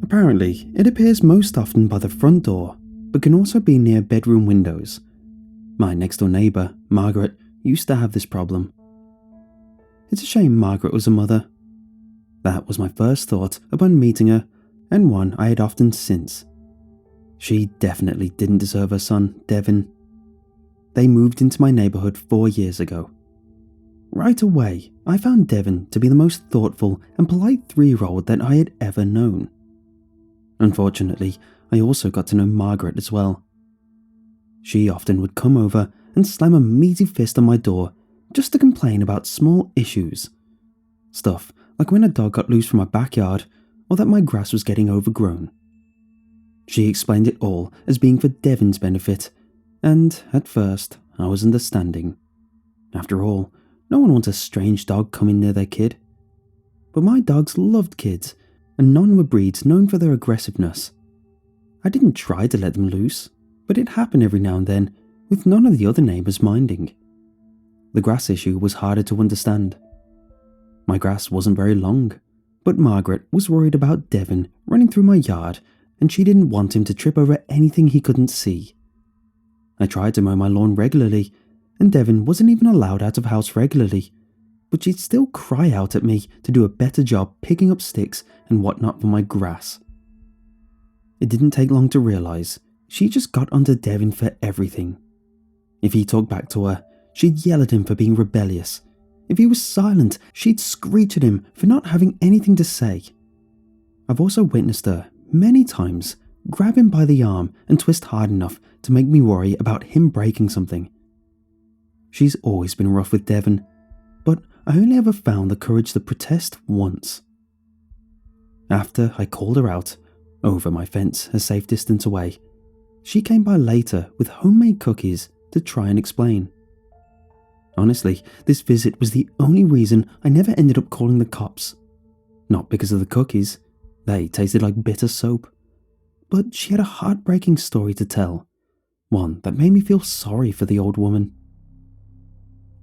Apparently, it appears most often by the front door, but can also be near bedroom windows. My next-door neighbour, Margaret, used to have this problem. It's a shame Margaret was a mother. That was my first thought upon meeting her, and one I had often since. She definitely didn't deserve her son, Devin. They moved into my neighbourhood 4 years ago. Right away, I found Devin to be the most thoughtful and polite 3-year-old that I had ever known. Unfortunately, I also got to know Margaret as well. She often would come over and slam a meaty fist on my door just to complain about small issues. Stuff like when a dog got loose from my backyard or that my grass was getting overgrown. She explained it all as being for Devin's benefit, and at first I was understanding. After all, no one wants a strange dog coming near their kid. But my dogs loved kids, and none were breeds known for their aggressiveness. I didn't try to let them loose, but it happened every now and then, with none of the other neighbours minding. The grass issue was harder to understand. My grass wasn't very long, but Margaret was worried about Devin running through my yard, and she didn't want him to trip over anything he couldn't see. I tried to mow my lawn regularly, and Devin wasn't even allowed out of house regularly, but she'd still cry out at me to do a better job picking up sticks and whatnot for my grass. It didn't take long to realise she just got under Devin for everything. If he talked back to her, she'd yell at him for being rebellious. If he was silent, she'd screech at him for not having anything to say. I've also witnessed her, many times, grab him by the arm and twist hard enough to make me worry about him breaking something. She's always been rough with Devin, but I only ever found the courage to protest once. After I called her out, over my fence a safe distance away, she came by later with homemade cookies to try and explain. Honestly, this visit was the only reason I never ended up calling the cops. Not because of the cookies, they tasted like bitter soap, but she had a heartbreaking story to tell, one that made me feel sorry for the old woman.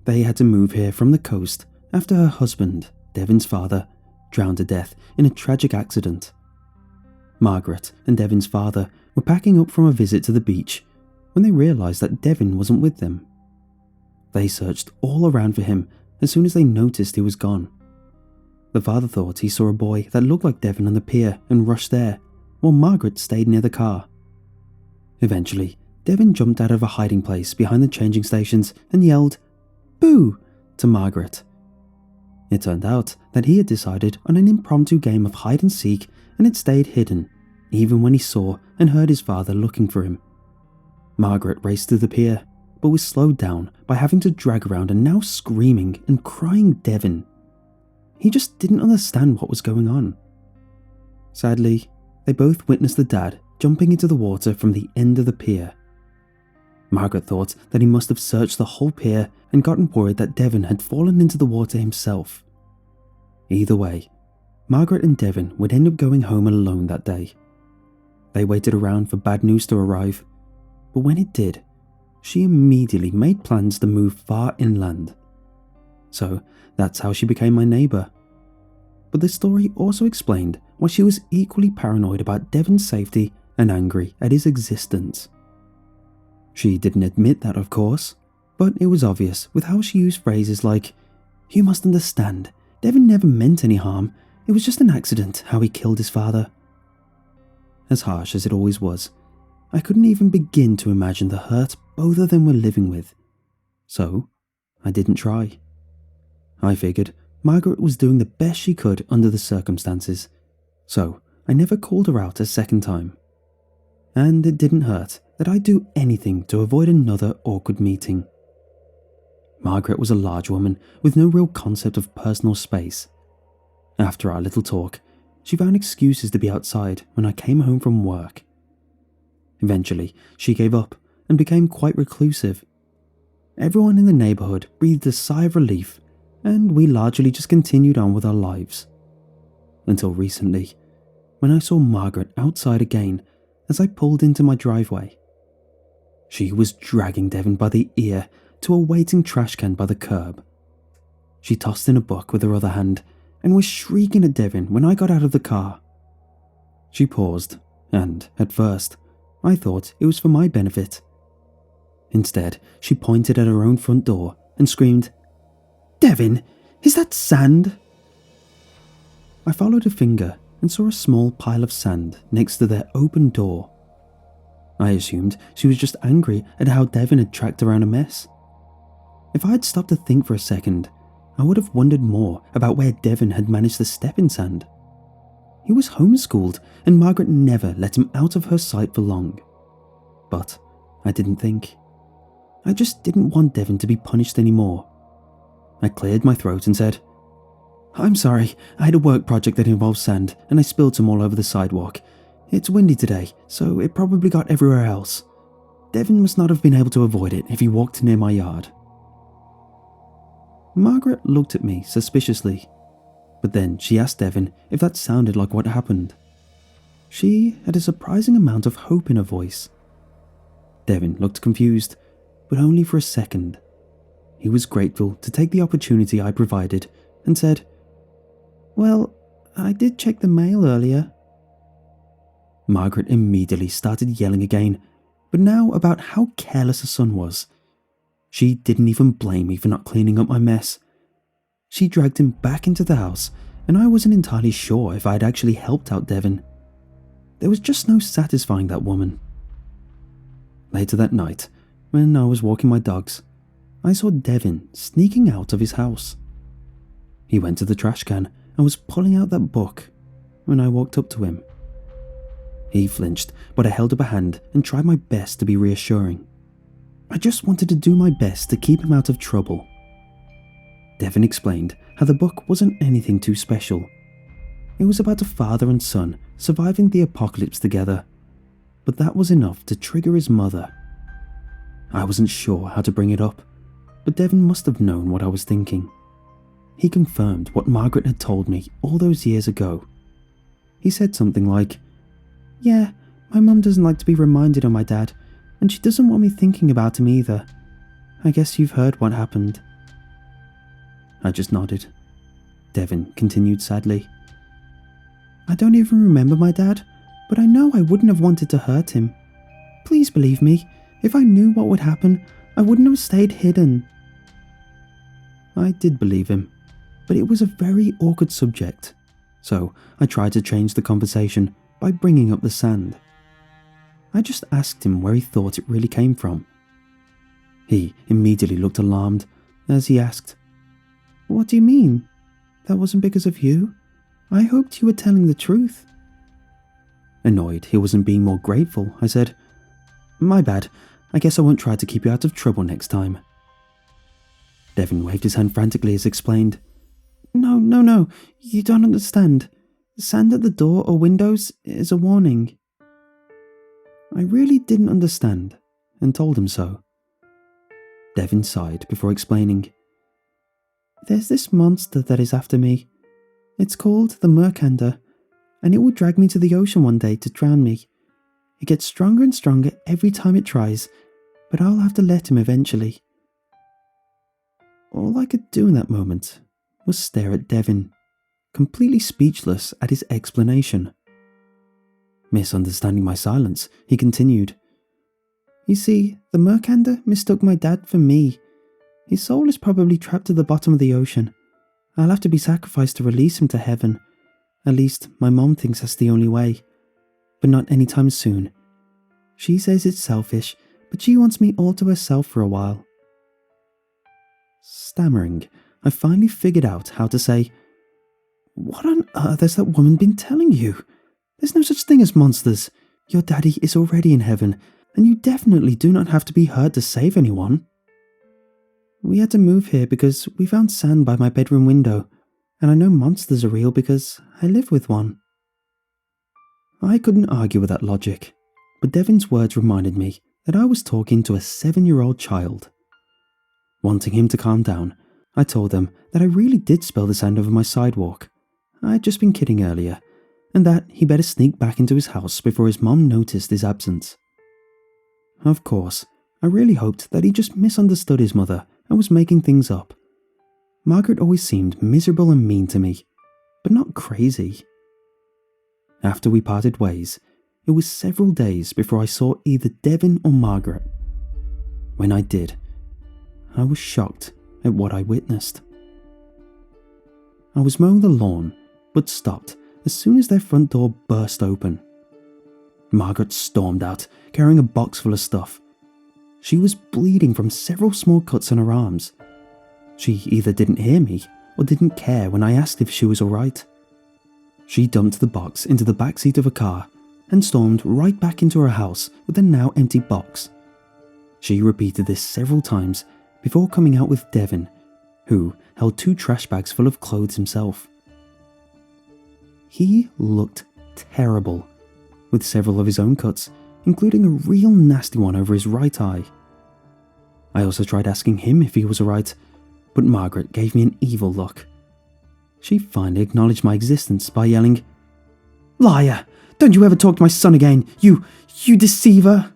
They had to move here from the coast after her husband, Devin's father, drowned to death in a tragic accident. Margaret and Devin's father were packing up from a visit to the beach when they realised that Devin wasn't with them. They searched all around for him as soon as they noticed he was gone. The father thought he saw a boy that looked like Devin on the pier and rushed there, while Margaret stayed near the car. Eventually, Devin jumped out of a hiding place behind the changing stations and yelled, "Boo!" to Margaret. It turned out that he had decided on an impromptu game of hide and seek and had stayed hidden, even when he saw and heard his father looking for him. Margaret raced to the pier, but was slowed down by having to drag around a now screaming and crying Devin. He just didn't understand what was going on. Sadly, they both witnessed the dad jumping into the water from the end of the pier. Margaret thought that he must have searched the whole pier and gotten worried that Devin had fallen into the water himself. Either way, Margaret and Devin would end up going home alone that day. They waited around for bad news to arrive, but when it did, she immediately made plans to move far inland. So that's how she became my neighbour. But the story also explained why she was equally paranoid about Devin's safety and angry at his existence. She didn't admit that, of course, but it was obvious with how she used phrases like, "You must understand, Devin never meant any harm, it was just an accident how he killed his father." As harsh as it always was, I couldn't even begin to imagine the hurt both of them were living with. So, I didn't try. I figured Margaret was doing the best she could under the circumstances, so I never called her out a second time. And it didn't hurt that I'd do anything to avoid another awkward meeting. Margaret was a large woman with no real concept of personal space. After our little talk, she found excuses to be outside when I came home from work. Eventually, she gave up and became quite reclusive. Everyone in the neighbourhood breathed a sigh of relief, and we largely just continued on with our lives. Until recently, when I saw Margaret outside again as I pulled into my driveway. She was dragging Devin by the ear to a waiting trash can by the curb. She tossed in a book with her other hand and was shrieking at Devin when I got out of the car. She paused, and, at first, I thought it was for my benefit. Instead, she pointed at her own front door and screamed, "Devin, is that sand?" I followed her finger and saw a small pile of sand next to their open door. I assumed she was just angry at how Devin had tracked around a mess. If I had stopped to think for a second, I would have wondered more about where Devin had managed to step in sand. He was homeschooled, and Margaret never let him out of her sight for long. But I didn't think. I just didn't want Devin to be punished anymore. I cleared my throat and said, "I'm sorry, I had a work project that involved sand, and I spilled some all over the sidewalk. It's windy today, so it probably got everywhere else. Devin must not have been able to avoid it if he walked near my yard." Margaret looked at me suspiciously, but then she asked Devin if that sounded like what happened. She had a surprising amount of hope in her voice. Devin looked confused, but only for a second. He was grateful to take the opportunity I provided and said, "Well, I did check the mail earlier." Margaret immediately started yelling again, but now about how careless her son was. She didn't even blame me for not cleaning up my mess. She dragged him back into the house, and I wasn't entirely sure if I had actually helped out Devin. There was just no satisfying that woman. Later that night, when I was walking my dogs, I saw Devin sneaking out of his house. He went to the trash can and was pulling out that book when I walked up to him. He flinched, but I held up a hand and tried my best to be reassuring. I just wanted to do my best to keep him out of trouble. Devin explained how the book wasn't anything too special. It was about a father and son surviving the apocalypse together, but that was enough to trigger his mother. I wasn't sure how to bring it up, but Devin must have known what I was thinking. He confirmed what Margaret had told me all those years ago. He said something like, "Yeah, my mum doesn't like to be reminded of my dad, and she doesn't want me thinking about him either. I guess you've heard what happened." I just nodded. Devin continued sadly, "I don't even remember my dad, but I know I wouldn't have wanted to hurt him. Please believe me, if I knew what would happen, I wouldn't have stayed hidden." I did believe him, but it was a very awkward subject, so I tried to change the conversation by bringing up the sand. I just asked him where he thought it really came from. He immediately looked alarmed as he asked, "What do you mean? That wasn't because of you? I hoped you were telling the truth." Annoyed he wasn't being more grateful, I said, "My bad. I guess I won't try to keep you out of trouble next time." Devin waved his hand frantically as explained, No, you don't understand. Sand at the door or windows is a warning." I really didn't understand, and told him so. Devin sighed before explaining, "There's this monster that is after me. It's called the Murkender, and it will drag me to the ocean one day to drown me. It gets stronger and stronger every time it tries, but I'll have to let him eventually." All I could do in that moment was stare at Devin, completely speechless at his explanation. Misunderstanding my silence, he continued, "You see, the Murkender mistook my dad for me. His soul is probably trapped at the bottom of the ocean. I'll have to be sacrificed to release him to heaven. At least, my mom thinks that's the only way. But not anytime soon. She says it's selfish, but she wants me all to herself for a while." Stammering, I finally figured out how to say, "What on earth has that woman been telling you? There's no such thing as monsters. Your daddy is already in heaven, and you definitely do not have to be hurt to save anyone. We had to move here because we found sand by my bedroom window, and I know monsters are real because I live with one." I couldn't argue with that logic, but Devin's words reminded me that I was talking to a 7-year-old child. Wanting him to calm down, I told him that I really did spill the sand over my sidewalk. I'd just been kidding earlier, and that he better sneak back into his house before his mom noticed his absence. Of course, I really hoped that he just misunderstood his mother and was making things up. Margaret always seemed miserable and mean to me, but not crazy. After we parted ways, it was several days before I saw either Devin or Margaret. When I did, I was shocked at what I witnessed. I was mowing the lawn, but stopped as soon as their front door burst open. Margaret stormed out, carrying a box full of stuff. She was bleeding from several small cuts on her arms. She either didn't hear me or didn't care when I asked if she was alright. She dumped the box into the back seat of a car and stormed right back into her house with a now empty box. She repeated this several times before coming out with Devin, who held 2 trash bags full of clothes himself. He looked terrible, with several of his own cuts, including a real nasty one over his right eye. I also tried asking him if he was alright, but Margaret gave me an evil look. She finally acknowledged my existence by yelling, "Liar! Don't you ever talk to my son again, you deceiver!"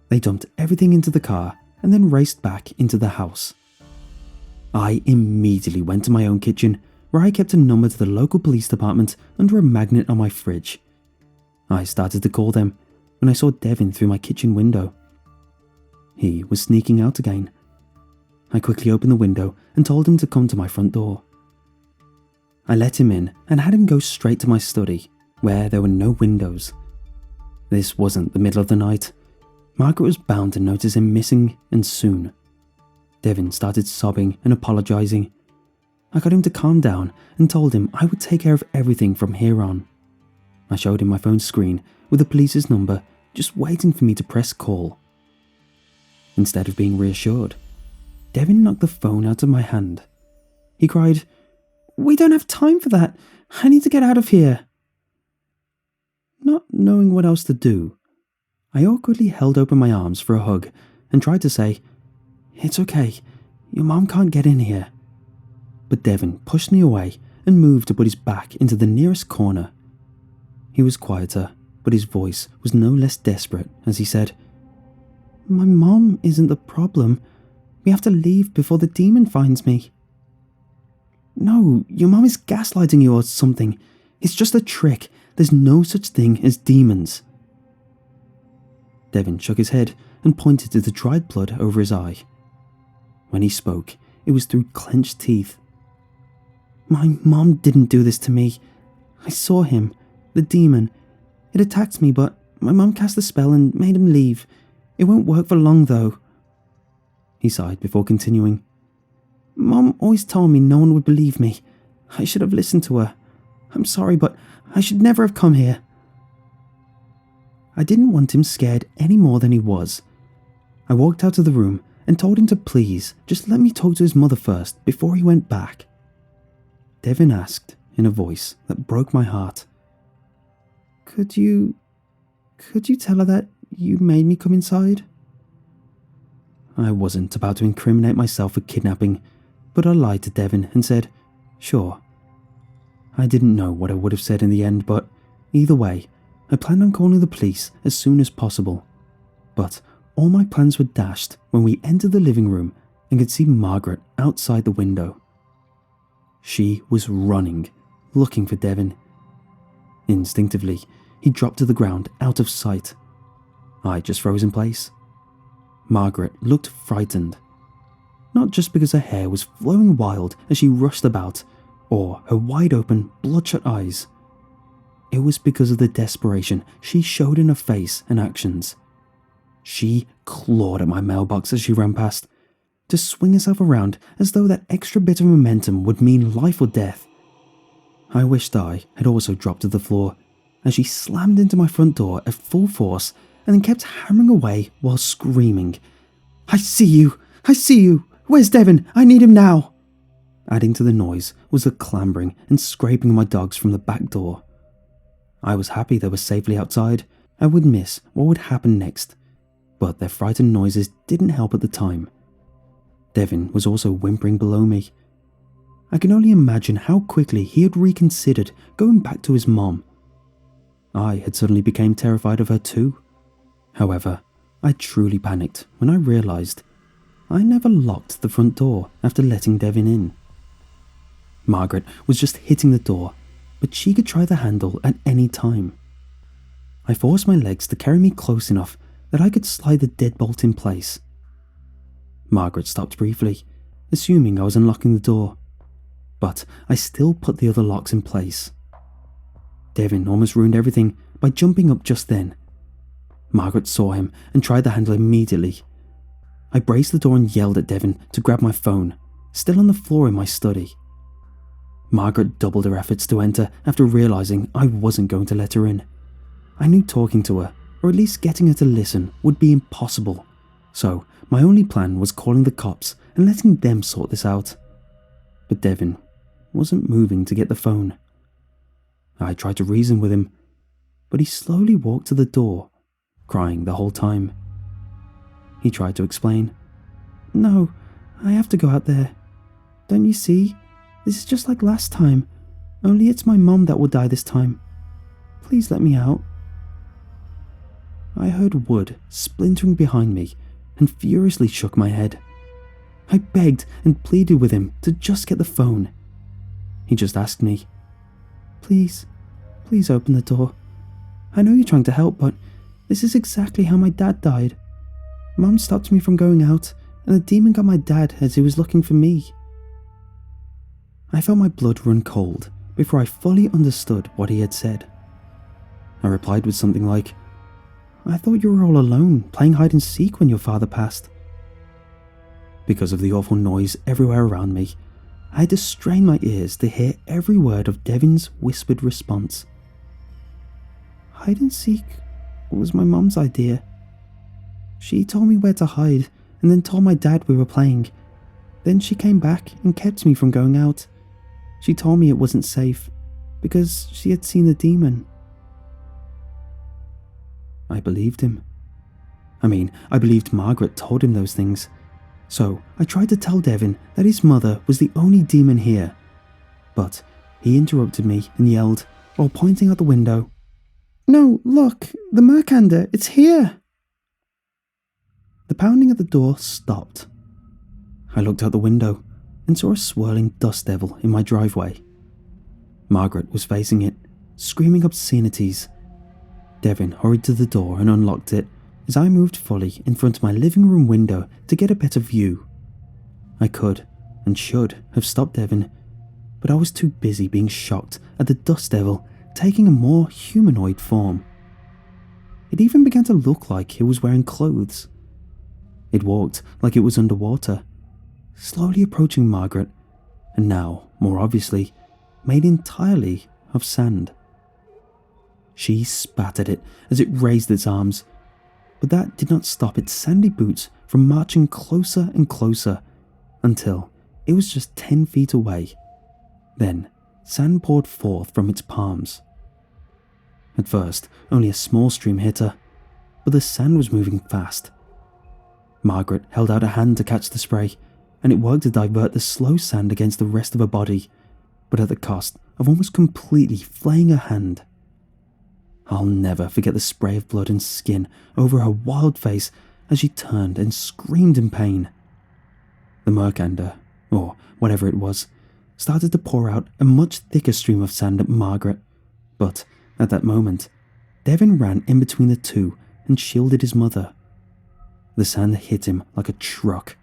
They dumped everything into the car and then raced back into the house. I immediately went to my own kitchen, where I kept a number to the local police department under a magnet on my fridge. I started to call them when I saw Devin through my kitchen window. He was sneaking out again. I quickly opened the window and told him to come to my front door. I let him in and had him go straight to my study, where there were no windows. This wasn't the middle of the night. Margaret was bound to notice him missing, and soon. Devin started sobbing and apologizing. I got him to calm down and told him I would take care of everything from here on. I showed him my phone screen with the police's number, just waiting for me to press call. Instead of being reassured, Devin knocked the phone out of my hand. He cried, "We don't have time for that. I need to get out of here." Not knowing what else to do, I awkwardly held open my arms for a hug and tried to say, "It's okay, your mom can't get in here." But Devin pushed me away and moved to put his back into the nearest corner. He was quieter, but his voice was no less desperate as he said, "My mom isn't the problem. We have to leave before the demon finds me." "No, your mom is gaslighting you or something. It's just a trick. There's no such thing as demons." Devin shook his head and pointed to the dried blood over his eye. When he spoke, it was through clenched teeth. "My mom didn't do this to me. I saw him, the demon. It attacked me, but my mom cast a spell and made him leave. It won't work for long, though." He sighed before continuing. "Mom always told me no one would believe me. I should have listened to her. I'm sorry, but I should never have come here." I didn't want him scared any more than he was. I walked out of the room and told him to please just let me talk to his mother first before he went back. Devin asked in a voice that broke my heart, Could you tell her that you made me come inside?" I wasn't about to incriminate myself for kidnapping, but I lied to Devin and said, "Sure." I didn't know what I would have said in the end, but either way, I planned on calling the police as soon as possible. But all my plans were dashed when we entered the living room and could see Margaret outside the window. She was running, looking for Devin. Instinctively, he dropped to the ground out of sight. I just froze in place. Margaret looked frightened. Not just because her hair was flowing wild as she rushed about, or her wide-open, bloodshot eyes. It was because of the desperation she showed in her face and actions. She clawed at my mailbox as she ran past, to swing herself around as though that extra bit of momentum would mean life or death. I wished I had also dropped to the floor as she slammed into my front door at full force and then kept hammering away while screaming, "I see you! I see you! Where's Devin? I need him now!" Adding to the noise was the clambering and scraping of my dogs from the back door. I was happy they were safely outside. I would miss what would happen next, but their frightened noises didn't help at the time. Devin was also whimpering below me. I can only imagine how quickly he had reconsidered going back to his mom. I had suddenly become terrified of her too. However, I truly panicked when I realized I never locked the front door after letting Devin in. Margaret was just hitting the door, but she could try the handle at any time. I forced my legs to carry me close enough that I could slide the deadbolt in place. Margaret stopped briefly, assuming I was unlocking the door, but I still put the other locks in place. Devin almost ruined everything by jumping up just then. Margaret saw him and tried the handle immediately. I braced the door and yelled at Devin to grab my phone, still on the floor in my study. Margaret doubled her efforts to enter after realizing I wasn't going to let her in. I knew talking to her, or at least getting her to listen, would be impossible, so my only plan was calling the cops and letting them sort this out. But Devin wasn't moving to get the phone. I tried to reason with him, but he slowly walked to the door, crying the whole time. He tried to explain. "No, I have to go out there. Don't you see? This is just like last time, only it's my mom that will die this time. Please let me out." I heard wood splintering behind me and furiously shook my head. I begged and pleaded with him to just get the phone. He just asked me, Please open the door. I know you're trying to help, but this is exactly how my dad died. Mom stopped me from going out, and the demon got my dad as he was looking for me." I felt my blood run cold before I fully understood what he had said. I replied with something like, "I thought you were all alone, playing hide and seek when your father passed." Because of the awful noise everywhere around me, I had to strain my ears to hear every word of Devin's whispered response. "Hide and seek was my mom's idea. She told me where to hide and then told my dad we were playing. Then she came back and kept me from going out. She told me it wasn't safe because she had seen the demon." I believed him. I believed Margaret told him those things. So I tried to tell Devin that his mother was the only demon here. But he interrupted me and yelled, while pointing out the window, "No, look, the Murkender, it's here!" The pounding at the door stopped. I looked out the window and saw a swirling dust devil in my driveway. Margaret was facing it, screaming obscenities. Devin hurried to the door and unlocked it as I moved fully in front of my living room window to get a better view. I could and should have stopped Devin, but I was too busy being shocked at the dust devil taking a more humanoid form. It even began to look like it was wearing clothes. It walked like it was underwater, slowly approaching Margaret, and now, more obviously, made entirely of sand. She spat at it as it raised its arms, but that did not stop its sandy boots from marching closer and closer until it was just 10 feet away. Then sand poured forth from its palms. At first, only a small stream hit her, but the sand was moving fast. Margaret held out a hand to catch the spray, and it worked to divert the slow sand against the rest of her body, but at the cost of almost completely flaying her hand. I'll never forget the spray of blood and skin over her wild face as she turned and screamed in pain. The Murkender, or whatever it was, started to pour out a much thicker stream of sand at Margaret, but at that moment, Devin ran in between the two and shielded his mother. The sand hit him like a truck.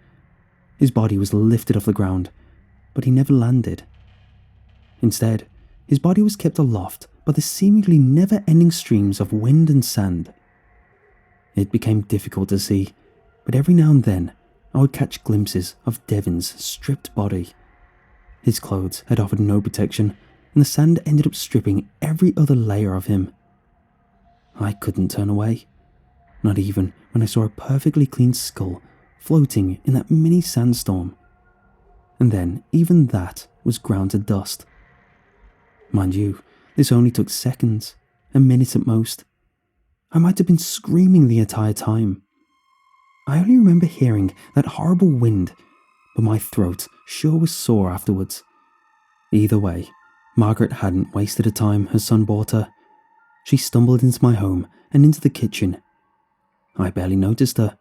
His body was lifted off the ground, but he never landed. Instead, his body was kept aloft by the seemingly never-ending streams of wind and sand. It became difficult to see, but every now and then I would catch glimpses of Devin's stripped body. His clothes had offered no protection, and the sand ended up stripping every other layer of him. I couldn't turn away, not even when I saw a perfectly clean skull floating in that mini sandstorm. And then even that was ground to dust. Mind you, this only took seconds, a minute at most. I might have been screaming the entire time. I only remember hearing that horrible wind, but my throat sure was sore afterwards. Either way, Margaret hadn't wasted the time her son bought her. She stumbled into my home and into the kitchen. I barely noticed her,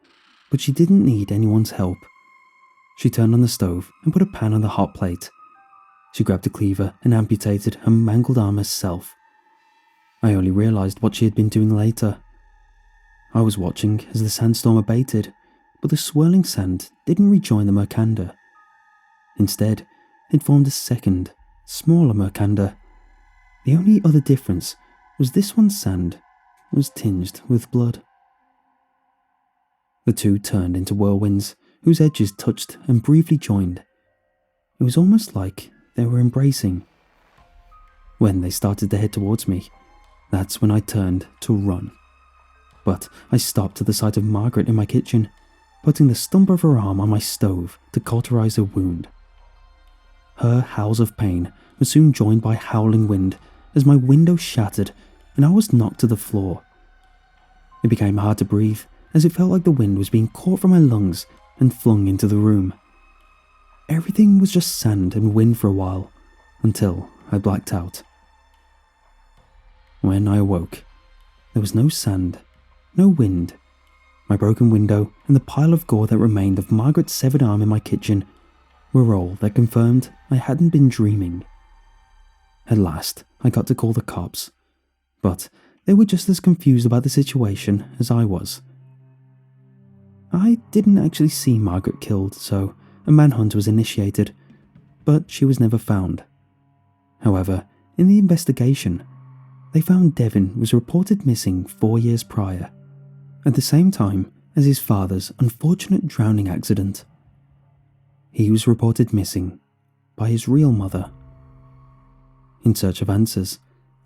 but she didn't need anyone's help. She turned on the stove and put a pan on the hot plate. She grabbed a cleaver and amputated her mangled arm herself. I only realised what she had been doing later. I was watching as the sandstorm abated, but the swirling sand didn't rejoin the Murkender. Instead, it formed a second, smaller Murkender. The only other difference was this one's sand was tinged with blood. The two turned into whirlwinds, whose edges touched and briefly joined. It was almost like they were embracing. When they started to head towards me, that's when I turned to run. But I stopped at the sight of Margaret in my kitchen, putting the stump of her arm on my stove to cauterize her wound. Her howls of pain were soon joined by howling wind as my window shattered and I was knocked to the floor. It became hard to breathe as it felt like the wind was being caught from my lungs and flung into the room. Everything was just sand and wind for a while, until I blacked out. When I awoke, there was no sand, no wind. My broken window and the pile of gore that remained of Margaret's severed arm in my kitchen were all that confirmed I hadn't been dreaming. At last, I got to call the cops, but they were just as confused about the situation as I was. I didn't actually see Margaret killed, so a manhunt was initiated, but she was never found. However, in the investigation, they found Devin was reported missing 4 years prior, at the same time as his father's unfortunate drowning accident. He was reported missing by his real mother. In search of answers,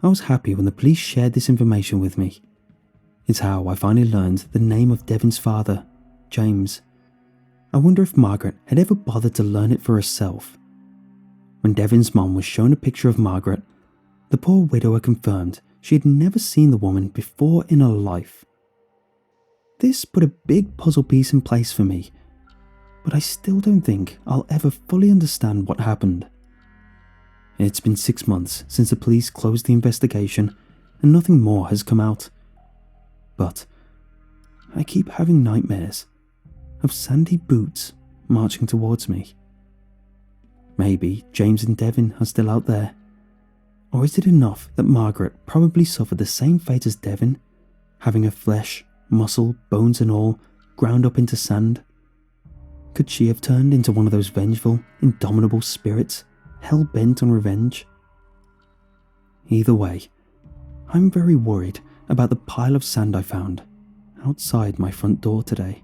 I was happy when the police shared this information with me. It's how I finally learned the name of Devin's father, James. I wonder if Margaret had ever bothered to learn it for herself. When Devin's mom was shown a picture of Margaret, the poor widower confirmed she had never seen the woman before in her life. This put a big puzzle piece in place for me, but I still don't think I'll ever fully understand what happened. It's been 6 months since the police closed the investigation and nothing more has come out. But I keep having nightmares of sandy boots marching towards me. Maybe James and Devin are still out there. Or is it enough that Margaret probably suffered the same fate as Devin, having her flesh, muscle, bones and all ground up into sand? Could she have turned into one of those vengeful, indomitable spirits, hell-bent on revenge? Either way, I'm very worried about the pile of sand I found outside my front door today.